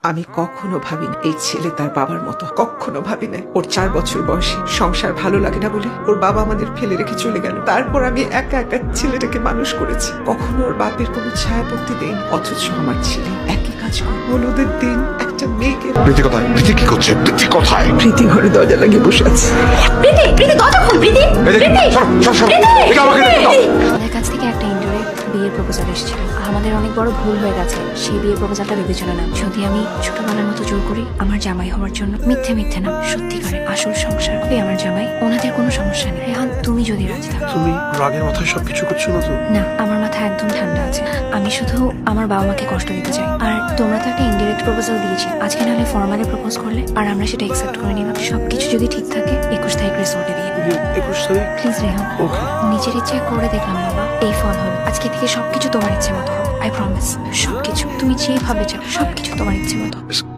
আমি কখনো ভাবিনি এই ছেলে তার বাবার মতো, কখনো ভাবি না। ওর 4 বছর বয়সে সংসার ভালো লাগে না বলে ওর বাবা আমাদের ফেলে রেখে চলে গেল। তারপর আমি একা একা ছেলেটাকে মানুষ করেছি, কখনো ওর বাপের কোনো ছায়া পড়তে দেয়নি। অথচ আমার ছেলে একই কাজ করে হলুদের দিন একটা মেয়েকে। প্রীতি কোথায়? প্রীতি কি করছে? প্রীতি কোথায়? প্রীতি ঘরে দরজা লাগিয়ে বসে আছে। প্রীতি, প্রীতি দরজা খোল, প্রীতি, প্রীতি, আমাদের কাছ থেকে একটা ইনডাইরেক্ট বিয়ের প্রপোজাল এসেছিল। আমাদের অনেক বড় ভুল হয়ে গেছে সেই বিয়ের প্রপোজালটা বিবেচনা না। যদি আমি ছোটবেলার মতো জোর করি আমার জামাই হওয়ার জন্য, মিথ্যে মিথ্যে না, সত্যিকারে আসল সংসার হবে আমার জামাই। ওনাদের কোনো সমস্যা নেই। রেহান, তুমি যদি রাজি থাকো। তুমি রাগের মাথায় সবকিছু করছো না তো? না, আমার মাথা একদম ঠান্ডা আছে। আমি শুধু আমার বাবা মাকে কষ্ট দিতে চাই। আর তোমরা তো একটা ইনডাইরেক্ট প্রপোজাল দিয়েছি, আজকে নাহলে ফর্মালি প্রপোজ করলে আর আমরা সেটা অ্যাকসেপ্ট করে নিলাম। সবকিছু যদি ঠিক থাকে 21 তারিখ রিসোর্টে বিয়ে। 21 তারিখ? প্লিজ রেহান, ওকে। নিজের ইচ্ছে করে দেখলাম বাবা, এই ফল হলো। আজকে থেকে সবকিছু তোমার ইচ্ছে মতো হবে। আই প্রমিস, সবকিছু তুমি যেভাবে চাও সবকিছু তোমার ইচ্ছে মতো।